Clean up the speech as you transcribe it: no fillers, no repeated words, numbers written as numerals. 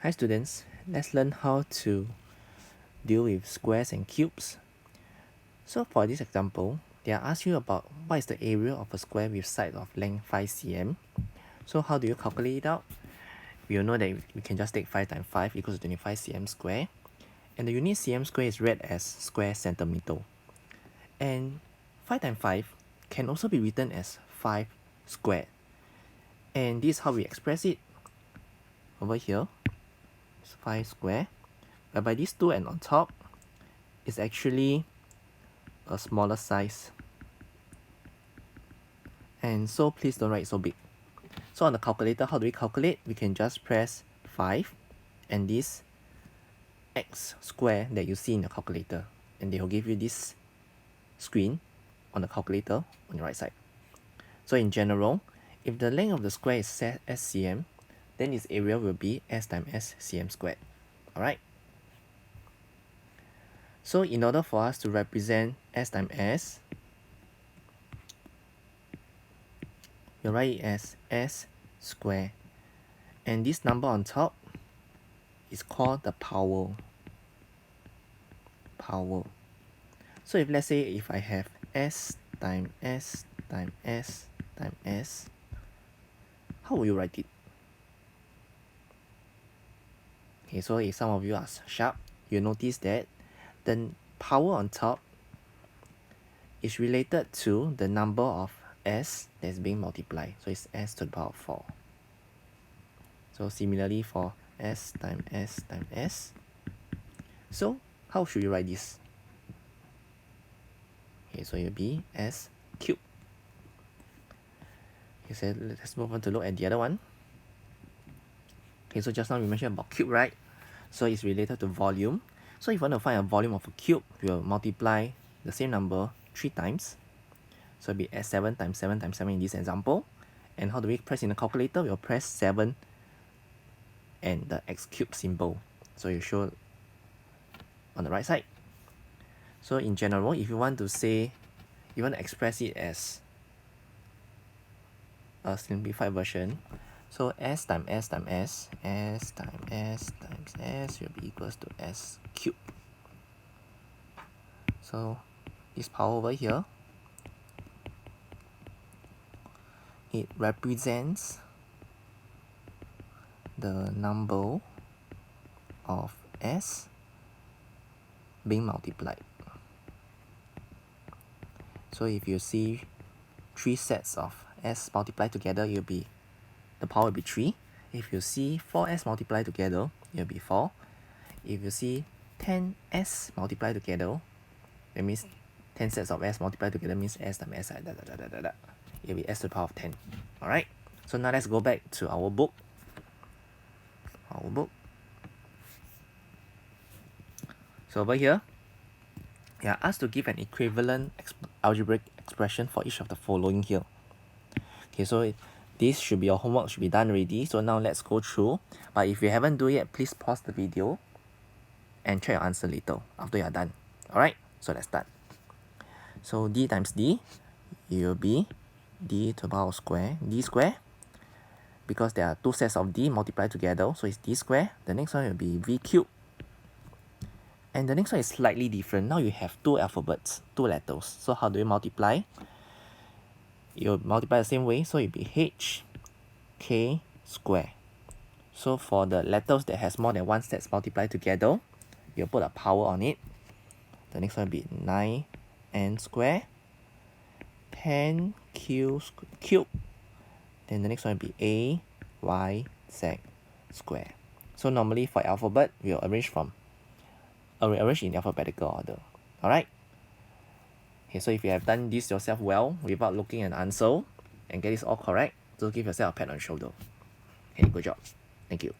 Hi students, let's learn how to deal with squares and cubes. So for this example, they are asked you about what is the area of a square with side of length 5 cm. So how do you calculate it out? We all know that we can just take 5 times 5 equals to 25 cm square. And the unit cm square is read as square centimeter. And 5 times 5 can also be written as 5 squared. And this is how we express it. Over here, it's 5 square. Whereby these two and on top is actually a smaller size. And so please don't write so big. So on the calculator, how do we calculate? We can just press 5 and this x square that you see in the calculator. And they will give you this screen on the calculator on your right side. So in general, if the length of the square is set as cm, then its area will be s times s cm squared. Alright? So in order for us to represent s times s, we'll write it as s squared. And this number on top is called the power. So if let's say if I have s times s times s times s, how will you write it? Okay, so if some of you are sharp, you notice that the power on top is related to the number of s that's being multiplied. So it's s to the power of 4. So similarly for s times s times s. So how should you write this? Okay, so it will be s cubed. Okay, so let's move on to look at the other one. Okay, so just now we mentioned about cube, right? So it's related to volume. So if you want to find a volume of a cube, we'll multiply the same number 3 times. So it'll be s7 times 7 times 7 in this example. And how do we press in the calculator? We'll press 7 and the x cube symbol. So you show on the right side. So in general, if you want to say, you want to express it as a simplified version, so s times s times s, s times s times s will be equals to s cubed. So this power over here, it represents the number of s being multiplied. So if you see 3 sets of s multiplied together, the power will be 3. If you see 4s multiplied together, it will be 4. If you see 10s multiplied together, that means 10 sets of s multiplied together means s times s, it will be s to the power of 10. Alright, so now let's go back to our book. So over here, you are asked to give an equivalent algebraic expression for each of the following here. Okay, so this should be your homework, should be done already. So now let's go through. But if you haven't do it yet, please pause the video and check your answer later after you are done. Alright, so let's start. So d times d, it will be d to the power of square, d square. Because there are 2 sets of d multiplied together, so it's d square. The next one will be v cubed. And the next one is slightly different. Now you have 2 alphabets, 2 letters. So how do you multiply? You'll multiply the same way, so it'll be h k square. So for the letters that has more than 1 sets multiplied together, you'll put a power on it. The next one will be 9n square, 10q cube. Then the next one will be a y z square. So normally for alphabet, we'll arrange in alphabetical order. Alright? Okay, so if you have done this yourself well without looking at an answer and get this all correct, so give yourself a pat on the shoulder. Okay, good job. Thank you.